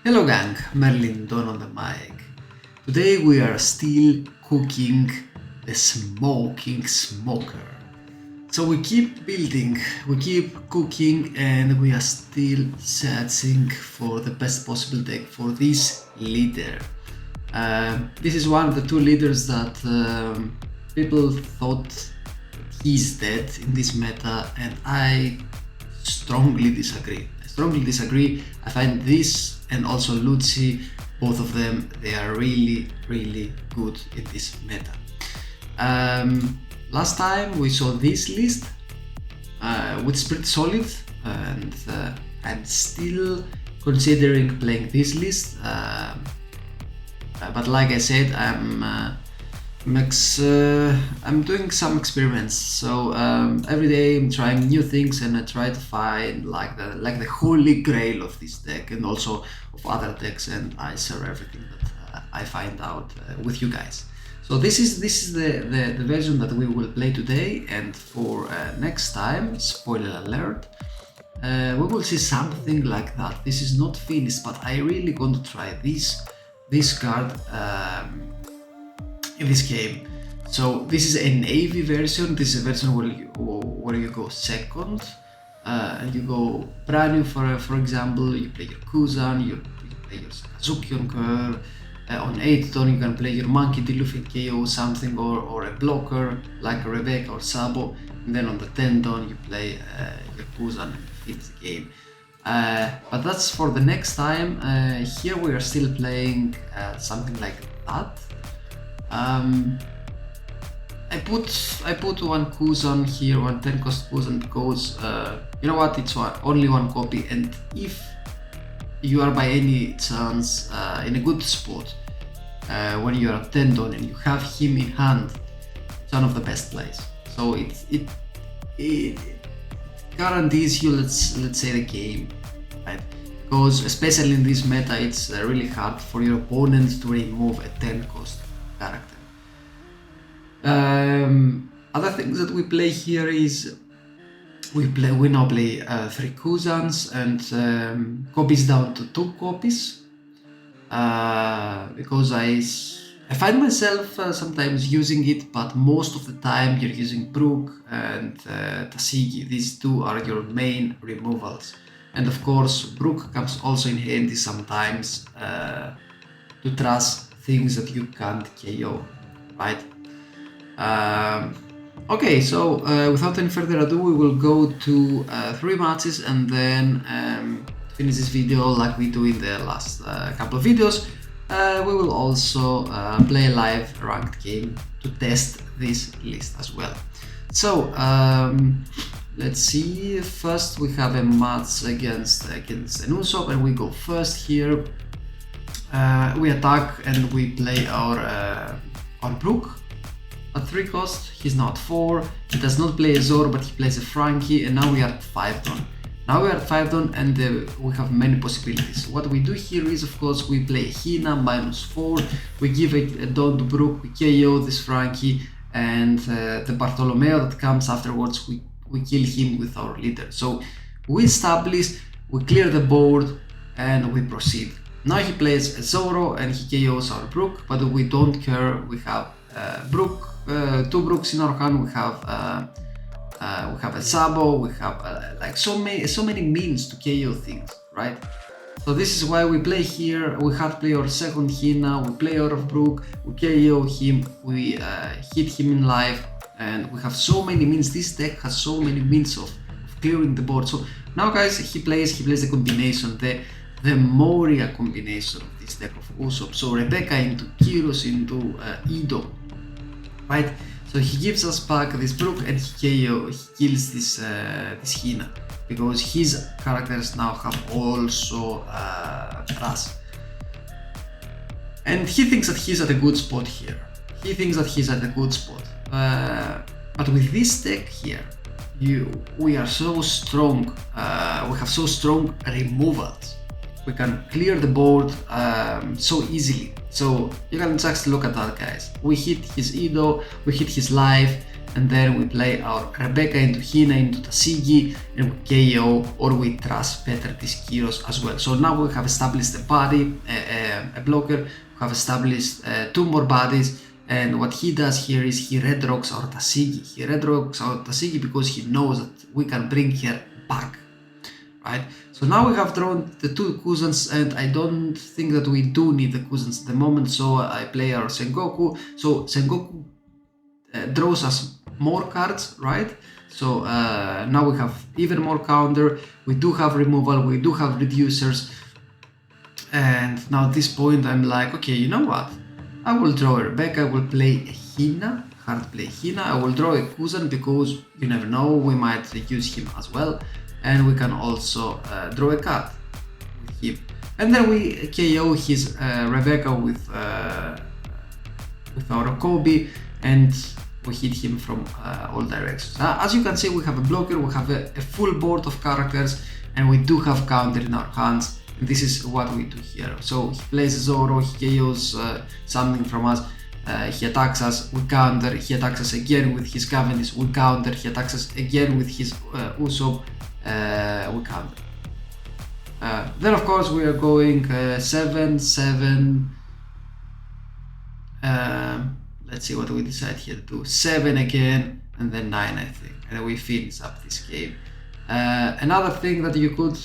Hello gang, Merlin Don on the mic. Today we are still cooking the smoking smoker. So we keep building, we keep cooking, and we are still searching for the best possible deck for this leader. This is one of the two leaders that people thought he's dead in this meta, and I strongly disagree. I find this and also Lucy, both of them, they are really good in this meta. Last time we saw this list, which is pretty solid, and I'm still considering playing this list. But like I said, I'm doing some experiments, so every day I'm trying new things, and I try to find like the holy grail of this deck and also of other decks, and I share everything that I find out with you guys. So this is the version that we will play today, and for next time, spoiler alert, we will see something like that. This is not finished, but I really want to try this card in this game. So this is a navy version. This is a version where you go second, and you go brand new. For example, you play your Kuzan, you play your Sakazuki on curve. On 8th turn you can play your Monkey Diluf and KO something, or a blocker like a Rebecca or Sabo, and then on the 10th turn you play your Kuzan and finish the game. But that's for the next time. Here we are still playing something like that. I put one Kuzan here, one 10 cost Kuzan, because you know what, it's only one copy, and if you are by any chance in a good spot when you are at 10 don and you have him in hand, it's one of the best plays. So it guarantees you, let's say, the game, right? Because especially in this meta, it's really hard for your opponent to remove a 10 cost character. Other things that we play here is we now play 3 Kuzans and copies down to 2 copies, because I find myself sometimes using it, but most of the time you're using Brook and tcg. These two are your main removals, and of course Brook comes also in handy sometimes to trust things that you can't KO, right? Okay, so without any further ado, we will go to 3 matches, and then finish this video like we do in the last couple of videos. We will also play a live ranked game to test this list as well. So let's see. First we have a match against an Usopp, and we go first here. We attack and we play our Brook at 3 cost. He's now at 4. He does not play a Zoro, but he plays a Frankie, and now we are at 5 don. And we have many possibilities. What we do here is, of course, we play Hina -4. We give a don to Brook, we KO this Frankie, and the Bartolomeo that comes afterwards, we kill him with our leader. So we establish, we clear the board, and we proceed. Now he plays a Zoro and he KOs our Brook, but we don't care. We have Brook, 2 Brooks in our hand. We have a Sabo. We have like so many means to KO things, right? So this is why we play here. We have to play our second Hina. We play out of Brook. We KO him. We hit him in life, and we have so many means. This deck has so many means of clearing the board. So now, guys, he plays the combination, the Moria combination of this deck of Usopp. So Rebecca into Kyros into Ido, right? So he gives us back this Brook, and he kills this Hina, because his characters now have also Ras. And he thinks that he's at a good spot here. But with this deck here, we are so strong. We have so strong removals. We can clear the board so easily. So you can just look at that, guys. We hit his Ido, we hit his life, and then we play our Rebecca into Hina into tcg, and we KO or we trust better this Kyros as well. So now we have established a body, a blocker, we have established 2 more bodies, and what he does here is he red rocks our tcg. He red rocks our tcg because he knows that we can bring her back, right? So now we have drawn the 2 Kuzans, and I don't think that we do need the Kuzans at the moment, so I play our Sengoku. So Sengoku draws us more cards, right? So now we have even more counter, we do have removal, we do have reducers, and now at this point I'm like, okay, you know what? I will draw a Rebecca, I will play a Hina, hard play Hina, I will draw a Kuzan because you never know, we might use him as well. And we can also draw a card with him, and then we KO his Rebecca with our Kobe, and we hit him from all directions. As you can see, we have a blocker, we have a full board of characters, and we do have counter in our hands. And this is what we do here. So he plays Zoro, he KOs something from us. He attacks us, we counter, he attacks us again with his Cavendish, we counter, he attacks us again with his Usopp, we counter. Then of course we are going 7, 7, let's see what we decide here to do, 7 again, and then 9 I think, and we finish up this game. Another thing that you could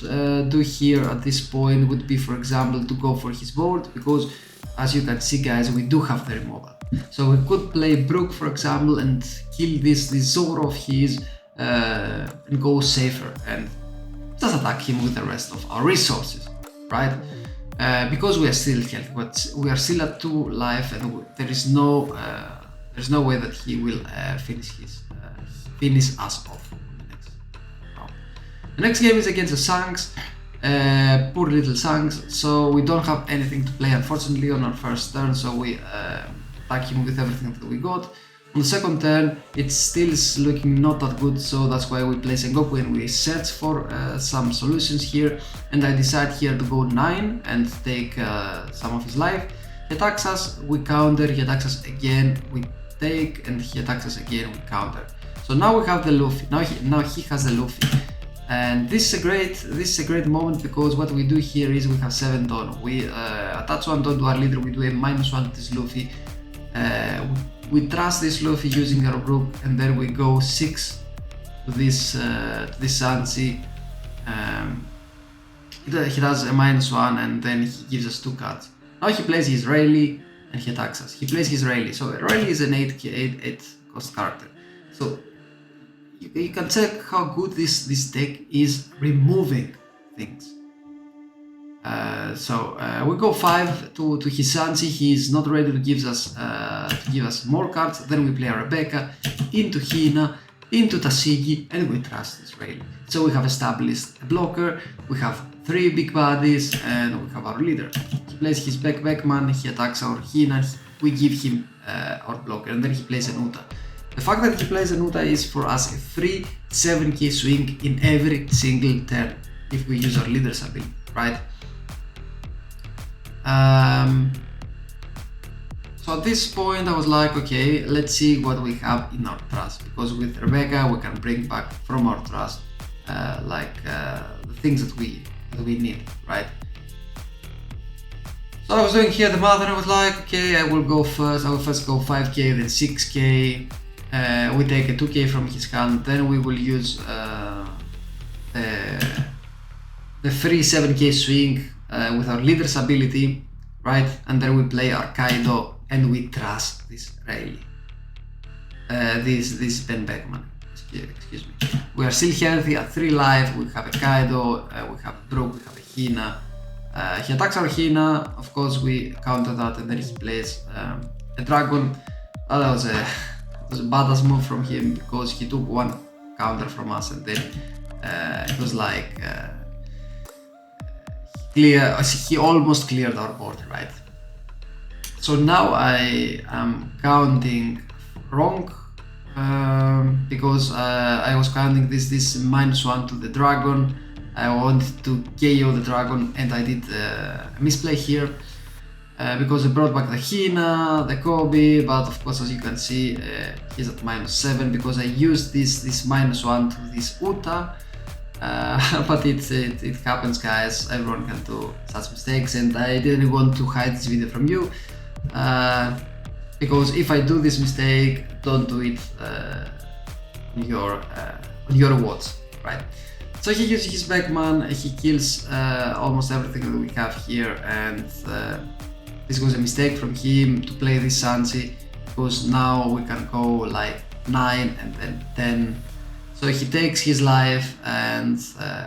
do here at this point would be, for example, to go for his board, because as you can see guys, we do have the removal. So we could play Brook for example and kill this Zoro of his, and go safer and just attack him with the rest of our resources, right? Because we are still healthy, but we are still at 2 life, and there's no way that he will finish us off in the next round. The next game is against the Shanks, poor little Shanks. So we don't have anything to play unfortunately on our first turn, so we attack him with everything that we got. On the second turn, it still is looking not that good, so that's why we play Sengoku and we search for some solutions here. And I decide here to go 9 and take some of his life. He attacks us, we counter, he attacks us again, we take, and he attacks us again, we counter. So now we have the Luffy, now he has the Luffy. And this is a great moment, because what we do here is we have 7 Don. We attach 1 Don to our leader, we do a -1 to this Luffy. We trust this Luffy using our Brook, and then we go 6 to this Sansi. He does a -1, and then he gives us 2 cards. Now he plays his Rayleigh and he attacks us. He plays his Rayleigh. So Rayleigh is an 8 cost character. So you can check how good this deck is removing things. We go 5 to his Sansi. He is not ready to give us more cards. Then we play our Rebecca into Hina, into tcg, and we trust this Rayleigh. So we have established a blocker, we have 3 big bodies, and we have our leader. He plays his Beckman, he attacks our Hina, we give him our blocker, and then he plays an Uta. The fact that he plays an Uta is for us a free 7k swing in every single turn if we use our leader's ability, right? So at this point I was like, okay, let's see what we have in our trust, because with Rebecca we can bring back from our trust the things that we need, right? So I was doing here the math, and I was like, okay, I will go first. I will first go 5k, then 6k. We take a 2k from his hand, then we will use the free 7k swing with our leader's ability, right? And then we play our Kaido, and we trust this Rayleigh. This Ben Beckman, excuse me. We are still healthy at 3 life, we have a Kaido, we have a Brook, we have a Hina. He attacks our Hina, of course we counter that, and then he plays a Dragon. That was a badass move from him, because he took 1 counter from us, and then it was like he almost cleared our board, right? So now I am counting wrong, because I was counting this -1 to the Dragon. I wanted to KO the Dragon, and I did a misplay here. because I brought back the Hina, the Kobe, but of course as you can see he's at -7 because I used this -1 to this Uta. But it happens, guys, everyone can do such mistakes, and I didn't want to hide this video from you, because if I do this mistake, don't do it on your watch, right? So he uses his backman, he kills almost everything that we have here, and this was a mistake from him to play this Sanji, because now we can go like 9 and then 10. So he takes his life, and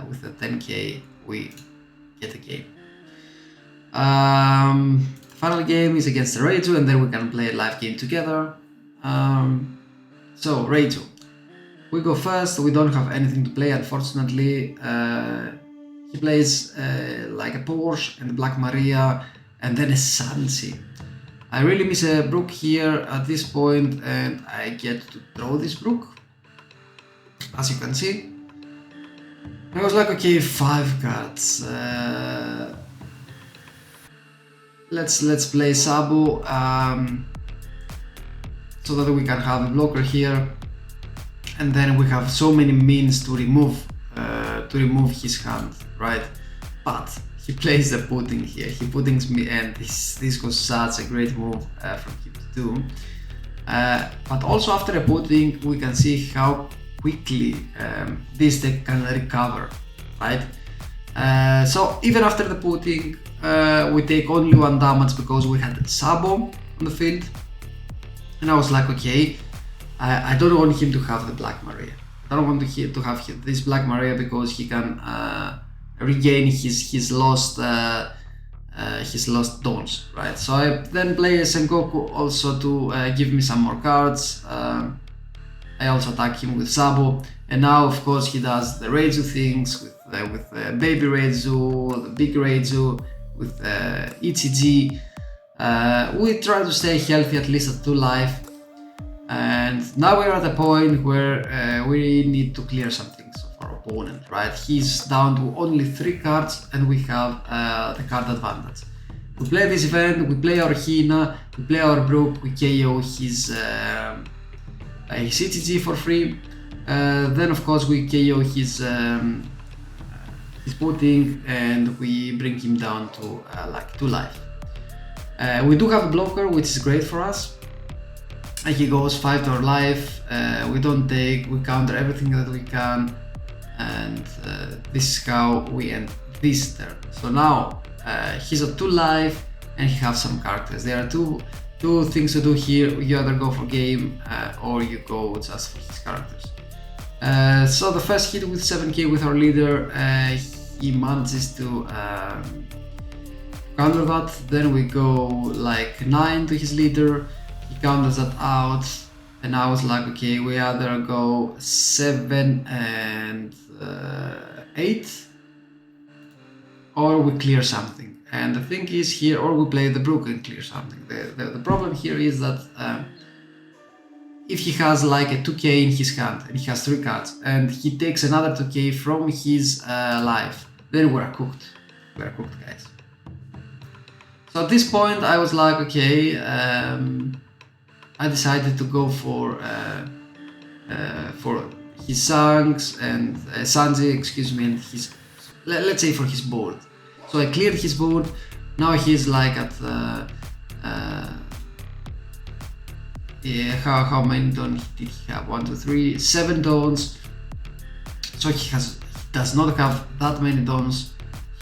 with the 10k we get a game. The final game is against the Reizu, and then we can play a live game together. So Reizu, we go first. We don't have anything to play, unfortunately. He plays like a Porsche and a Black Maria, and then a Sanji. I really miss a Brook here at this point, and I get to draw this Brook, as you can see. I was like, okay, 5 cards. Let's play Sabu, so that we can have a blocker here, and then we have so many means to remove his hand, right? But he plays the pudding here. He puddings me, and this was such a great move from him to do. But also after a pudding, we can see how quickly this deck can recover, right? So even after the pudding, we take only 1 damage because we had Sabo on the field, and I was like, okay, I don't want him to have the Black Maria. I don't want to have this Black Maria because he can regain his lost dons, right? So I then play Sengoku also to give me some more cards. I also attack him with Sabo, and now of course he does the Reizu things with Baby Reizu, the Big Reizu, with ECG. We try to stay healthy at least at 2 life, and now we're at a point where we need to clear some things of our opponent, right? He's down to only 3 cards, and we have the card advantage. We play this event, we play our Hina, we play our Brook, we KO his ECG for free. Then of course we KO his pudding, and we bring him down to like 2 life. We do have a blocker, which is great for us. He goes 5 to our life. We don't take, we counter everything that we can, and this is how we end this turn. So now he's at 2 life, and he has some characters. There are two things to do here. You either go for game or you go just for his characters. So the first hit with 7k with our leader, he manages to counter that. Then we go like 9 to his leader, he counters that out, and I was like, okay, we either go 7 and 8, or we clear something. And the thing is here, or we play the Brook and clear something. The problem here is that if he has like a 2k in his hand and he has 3 cards, and he takes another 2k from his life, then we're cooked. We're cooked, guys. So at this point I was like, okay, I decided to go for his Sangs and Sanji, excuse me, and his, let's say for his board. So I cleared his board. Now he's like at how many dons did he have? 1, 2, 3, 7 dons. So he does not have that many dons.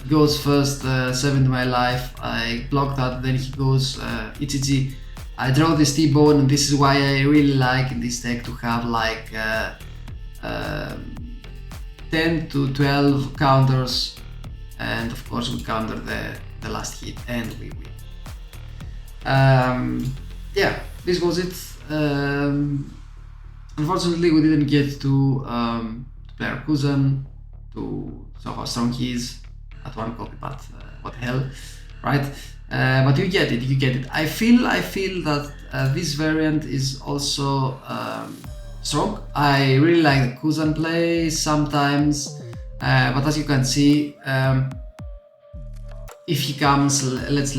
He goes first 7 to my life. I block that. Then he goes ECG. I draw this T-bone, and this is why I really like in this deck to have like 10 to 12 counters, and of course we counter the last hit and we win. Yeah, this was it. Unfortunately we didn't get to play our Kuzan, to show how strong he is at 1 copy, but what the hell, right? But you get it. I feel that this variant is also strong. I really like the Kuzan play sometimes, but as you can see, if he comes, let's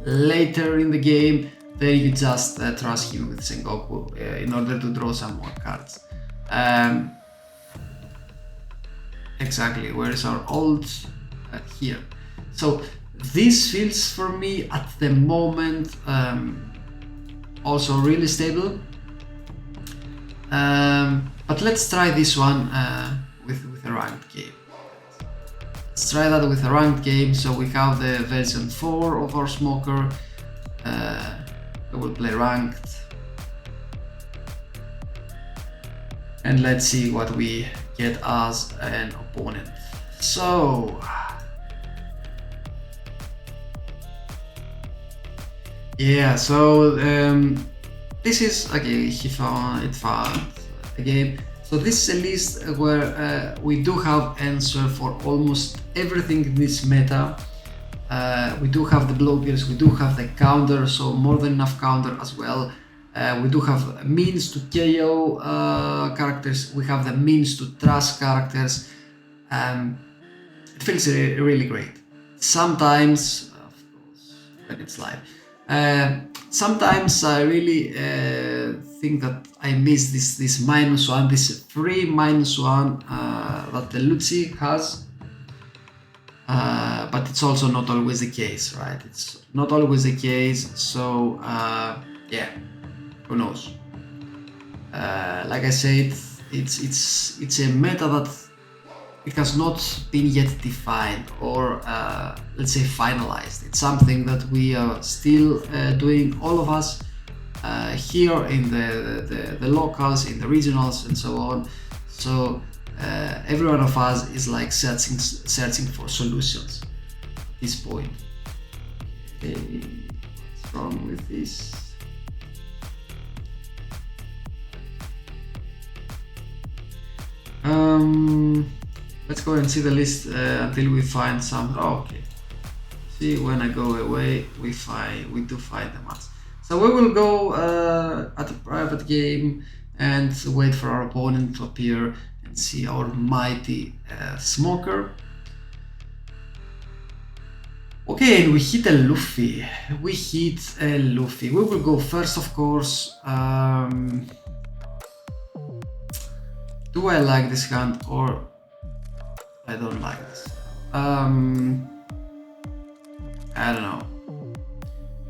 later in the game, then you just trust him with Sengoku in order to draw some more cards. Exactly, where is our ult? Here. So this feels for me at the moment also really stable. But let's try this one with a ranked game. Let's try that with a ranked game. So we have the version 4 of our smoker. We will play ranked. And let's see what we get as an opponent. So yeah, so this is okay. It found a game. So this is a list where we do have answer for almost everything in this meta. We do have the blockers, we do have the counter, so more than enough counter as well. We do have means to KO characters, we have the means to trust characters. It feels really great. Sometimes, of course, when it's live, sometimes I really think that I miss this -1, this free -1 that the Lucy has. But it's also not always the case, right? It's not always the case, so yeah, who knows? Like I said, it's a meta that it has not been yet defined or let's say finalized. It's something that we are still doing, all of us here in the locals, in the regionals, and so on. So every one of us is like searching for solutions at this point. Okay, what's wrong with this? Let's go and see the list until we find some. Oh, okay. See, when I go away, we do find the match. So we will go at a private game and wait for our opponent to appear and see our mighty smoker. Okay, and we hit a Luffy. We will go first, of course. Do I like this hand or I don't like this? I don't know.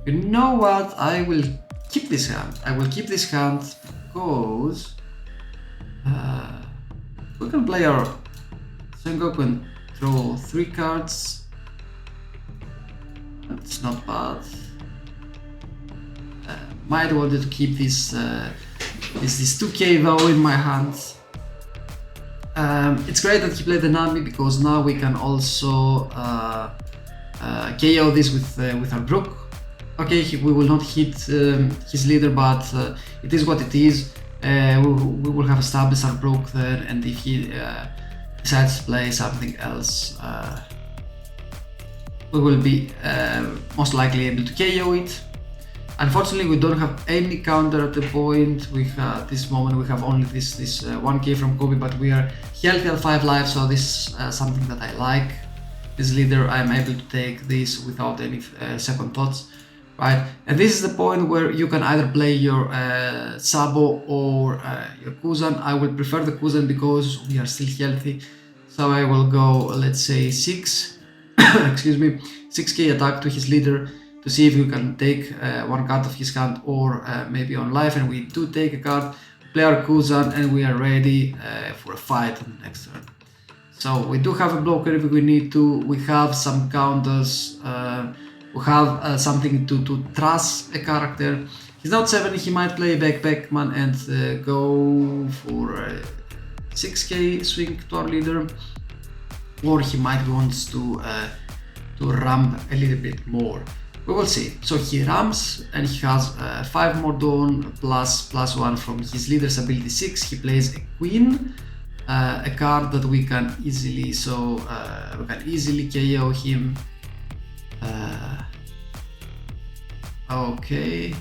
You know what? I will keep this hand. Because we can play our Sengoku and draw 3 cards. That's not bad. Might wanted to keep this 2k though in my hands. It's great that he played the Nami because now we can also KO this with our Brook. Okay, we will not hit his leader, but it is what it is. We will have established our Brook there, and if he decides to play something else, we will be most likely able to KO it. Unfortunately, we don't have any counter at the point. At this moment we have only this 1k from Kobe, but we are healthy at 5 lives, so this is something that I like. This leader, I'm able to take this without any second thoughts, right? And this is the point where you can either play your Sabo or your Kuzan. I would prefer the Kuzan because we are still healthy, so I will go, let's say 6k attack to his leader to see if we can take 1 card of his hand or maybe on life, and we do take a card, play our Kuzan, and we are ready for a fight on the next turn. So we do have a blocker if we need to, we have some counters, we have something to trust a character. He's not 7, he might play Backpackman and go for a 6k swing to our leader, or he might want to ramp a little bit more. We will see. So he ramps and he has 5 more dawn plus +1 from his leader's ability 6. He plays a queen, a card that we can easily KO him. Okay,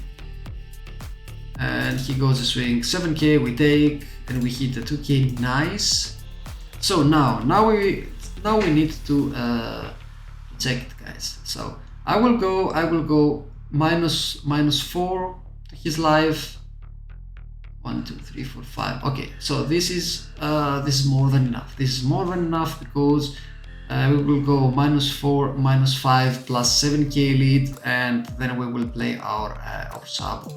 and he goes to swing 7k. We take and we hit a 2k. Nice. So now we need to check it, guys. So I will go -4 to his life. 1, 2, 3, 4, 5. Okay, so this is more than enough. This is more than enough because we will go -4, -5 plus 7k lead, and then we will play our sub.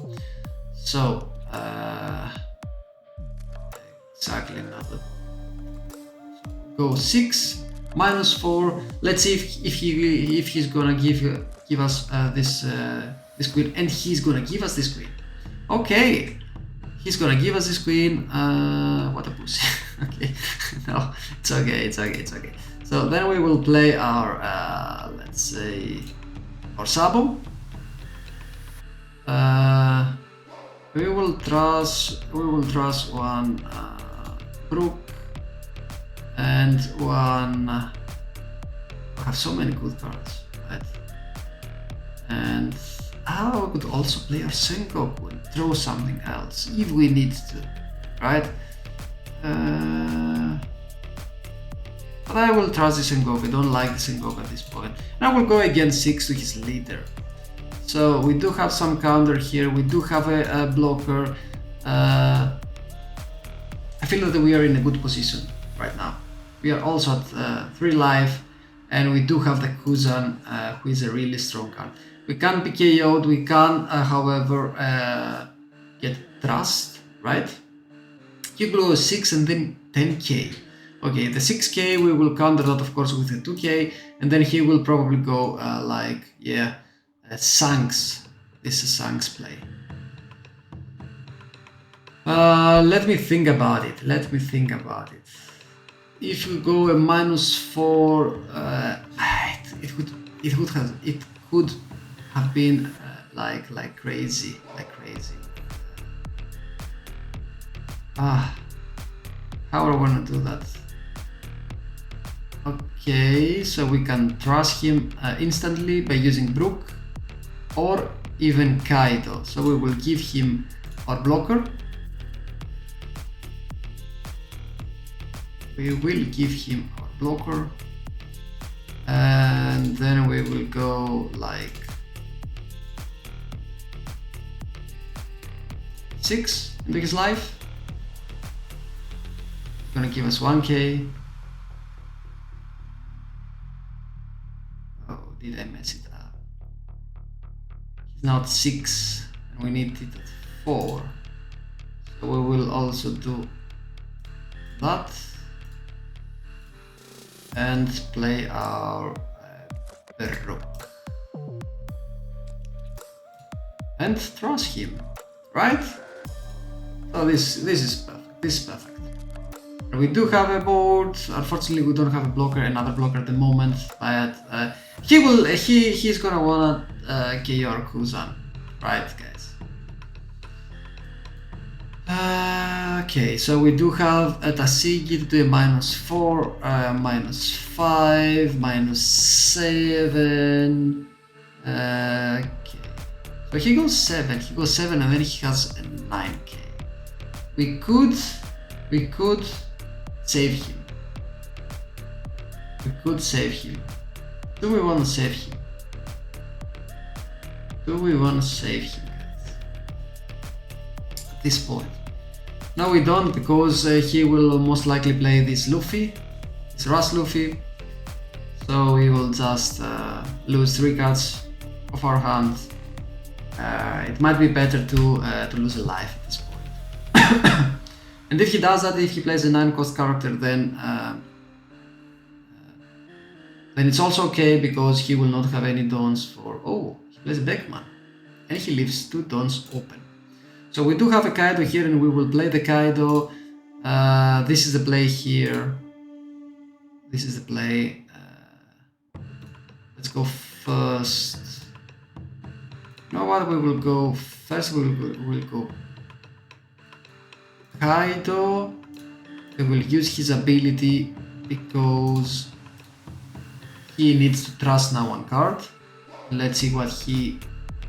So exactly another. Go 6 -4. Let's see if he's gonna give us this queen, and he's gonna give us this queen. Okay. He's gonna give us this queen. What a pussy. Okay, no, it's okay, it's okay, it's okay. So then we will play our, let's say, our sabo. We will trust one brook and one. I have so many good cards, right? And I could also play our Sengoku and throw something else if we need to, right? But I will trust the Sengoku. I don't like the Sengoku at this point. And I will go against 6 to his leader. So we do have some counter here. We do have a blocker. I feel that we are in a good position right now. We are also at 3 life, and we do have the Kuzan, who is a really strong card. We can be KO'd, we can, however, get trust, right? You go 6 and then 10k. Okay, the 6k we will counter that, of course, with a 2k, and then he will probably go like, yeah, Sanks. This is Sanks play. Let me think about it. Let me think about it. If you go a -4, it could have been like crazy. How I wanna do that? Okay, so we can trust him instantly by using Brook or even Kaido. So we will give him our blocker. We will give him our blocker, and then we will go like 6 into his life. Gonna give us 1k. Oh, did I mess it up? He's now at 6 and we need it at 4. So we will also do that and play our rook and trust him, right? So this is perfect. This is perfect. We do have a board. Unfortunately, we don't have a blocker, another blocker at the moment. But he's gonna wanna KO our Kuzan, right, guys? Okay, so we do have a Tashigi to do a -4, -5, -7. Okay, so he goes 7. He goes 7, and then he has a 9k. We could save him. We could save him. Do we want to save him? Do we want to save him, guys? At this point. No, we don't, because he will most likely play this Luffy, this Rush Luffy. So we will just lose 3 cards of our hand. It might be better to lose a life at this point. And if he does that, if he plays a 9-cost character, then it's also okay, because he will not have any dons for... Oh, he plays a Beckman, and he leaves 2 dons open. So we do have a Kaido here, and we will play the Kaido. This is the play here. This is the play. Let's go first. You know what? We will go first. We'll go Kaido. We will use his ability because he needs to trust now 1 card. Let's see what he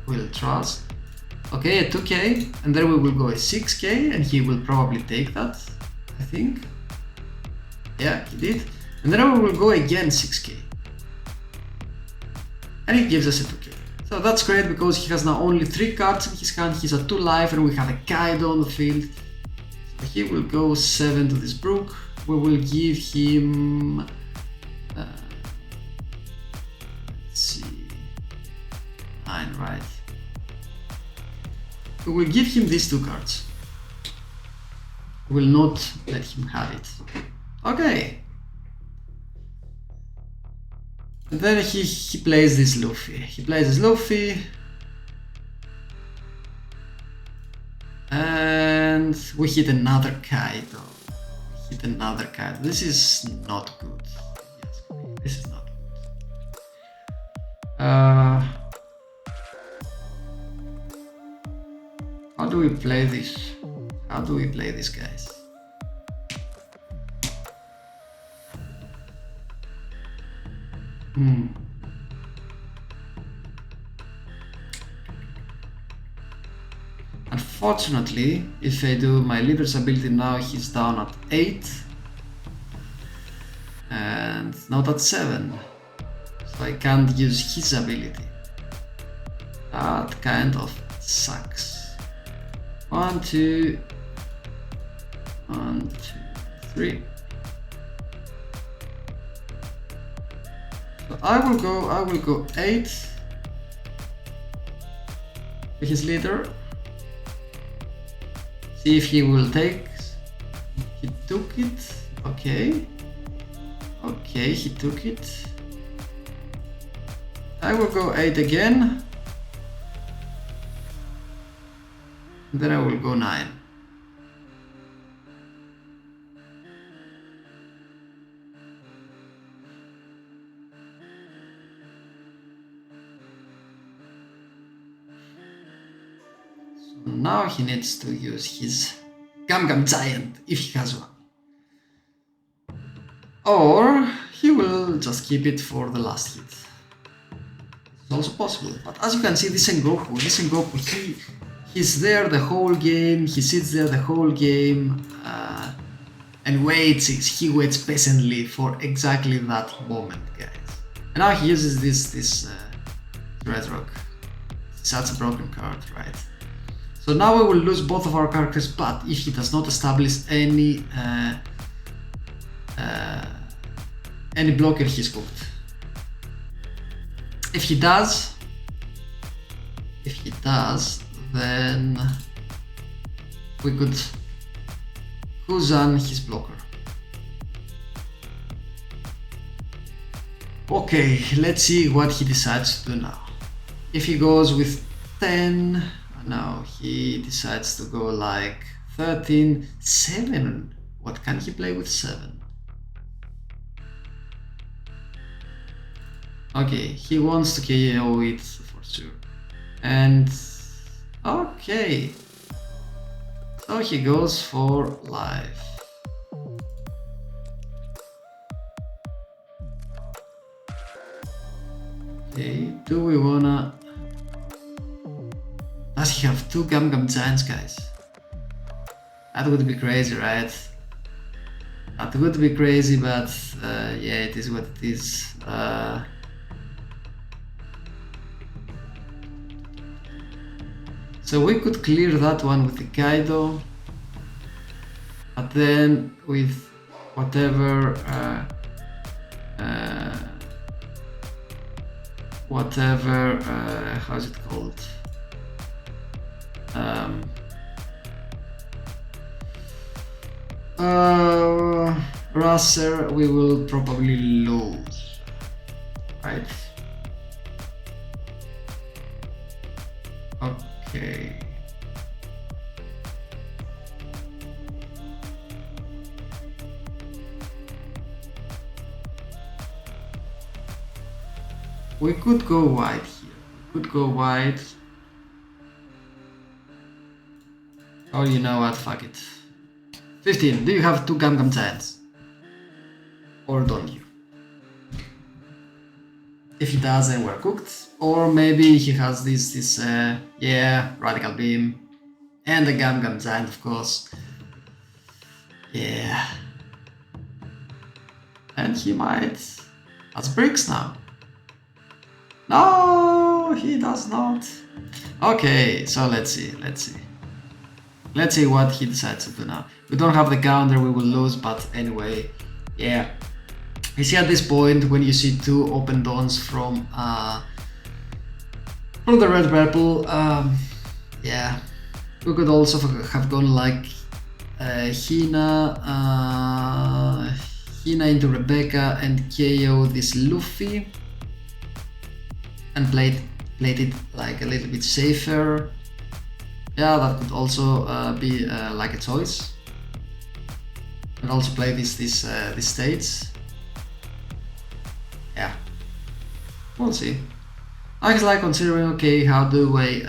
will trust. Okay, a 2k, and then we will go a 6k, and he will probably take that, I think. Yeah, he did. And then we will go again 6k. And he gives us a 2k. So that's great because he has now only 3 cards in his hand. He's at 2 life and we have a Kaido on the field. So he will go 7 to this Brook. We will give him... let's see... 9, right? We will give him these 2 cards. We will not let him have it. Okay. And then he plays this Luffy. He plays this Luffy. And we hit another Kaido. Hit another Kaido. This is not good. Yes, this is not good. How do we play this? How do we play this, guys? Unfortunately, if I do my leader's ability now, he's down at 8 and not at 7, so I can't use his ability. That kind of sucks. 1, 2, 1, 2, 3. So I will go 8 with his leader. See if he will take. He took it. Okay. Okay, he took it. I will go 8 again. Then I will go 9. Now he needs to use his Gum Giant, if he has one. Or he will just keep it for the last hit. It's also possible. But as you can see, this Sengoku, he's there the whole game, he sits there the whole game and waits, he waits patiently for exactly that moment, guys. And now he uses this Red Rock. Such a broken card, right? So now we will lose both of our characters, but if he does not establish any blocker, he's cooked. If he does, then we could Kuzan his blocker. Okay, let's see what he decides to do now. If he goes with 10, no, he decides to go like 13, 7. What can he play with 7? Okay, he wants to KO it for sure. And okay, so he goes for life. Okay, do we wanna... Does he have 2 Gum Giants, guys? That would be crazy, right? That would be crazy, but yeah, it is what it is. So we could clear that one with the Kaido, but then with whatever how's it called? Raser, we will probably lose, right? Okay. We could go wide here. We could go wide. Oh, you know what? Fuck it. 15. Do you have 2 Gum Giants? Or don't you? If he does, then we're cooked. Or maybe he has this yeah, Radical Beam. And the Gum Giant, of course. Yeah. And he might... That's bricks now. No! No, he does not. Okay, so let's see. Let's see what he decides to do now. We don't have the counter, we will lose, but anyway, yeah. You see at this point, when you see two open dons from the red purple, yeah, we could also have gone like Hina into Rebecca and KO this Luffy and played it like a little bit safer. Yeah, that could also be like a choice. And also play these states. Yeah, we'll see. I was like considering, okay, how do I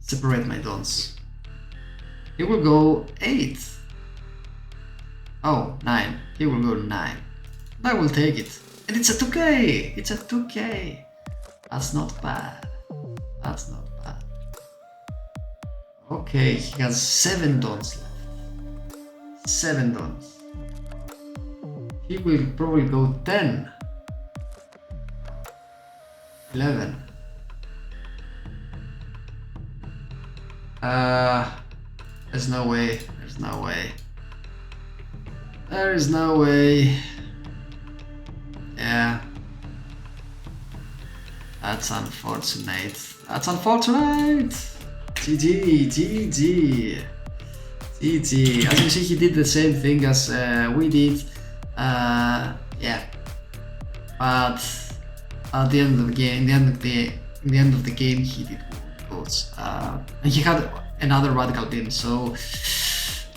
separate my dons? He will go 8. Oh, 9. He will go 9. I will take it. And it's a 2k! It's a 2k! That's not bad. That's not bad. Okay, he has 7 dons left. 7 dons. He will probably go 10. 11. There's no way. There's no way. There is no way. Yeah. That's unfortunate. That's unfortunate. GG, GG. GG. As you see, he did the same thing as we did. Yeah. But at the end of the game, in the end of the game, he did goals. And he had another radical beam. So,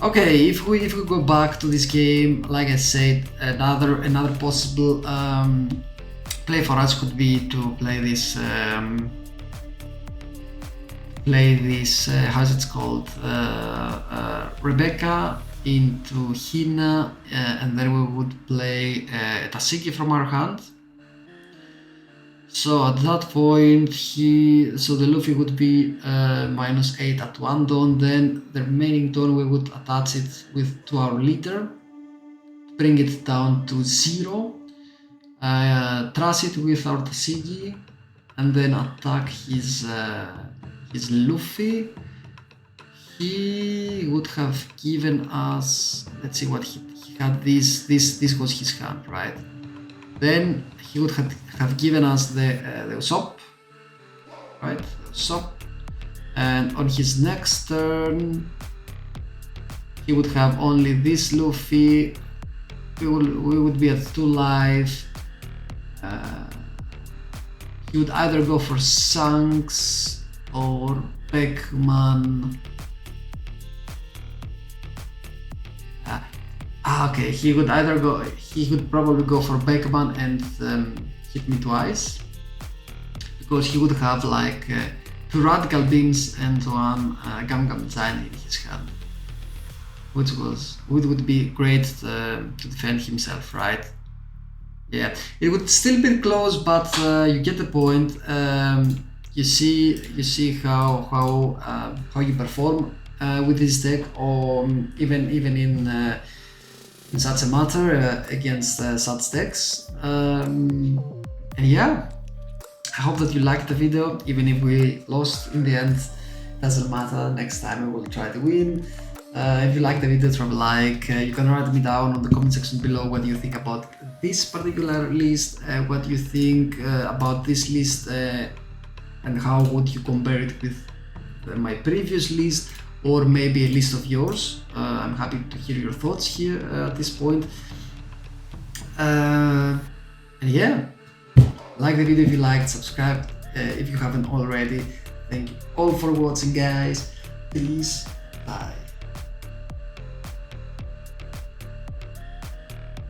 okay, if we go back to this game, like I said, another possible play for us could be to play this. How's it called? Rebecca into Hina, and then we would play Tcg from our hand. So at that point, the Luffy would be -8 at one don. Then the remaining don we would attach it to our leader, bring it down to 0, trash it with our Tcg, and then attack his Luffy. He would have given us, let's see what he had. This was his hand, right? Then he would have given us the Usopp, right? Usopp, and on his next turn, he would have only this Luffy. We would be at 2 life. He would either go for Shanks or Beckman. Okay, he would probably go for Beckman and hit me twice, because he would have like 2 radical beams and 1 Gam Gam Giant in his hand, which would be great to defend himself, right? Yeah, it would still be close, but you get the point. You see how you perform with this deck, or even in such a matter against such decks. And yeah, I hope that you liked the video. Even if we lost in the end, doesn't matter. Next time I will try to win. If you like the video, drop a like. You can write me down on the comment section below what you think about this particular list, what you think about this list, and how would you compare it with my previous list, or maybe a list of yours. I'm happy to hear your thoughts here at this point. And yeah, like the video if you liked, subscribe if you haven't already. Thank you all for watching, guys. Peace. Bye.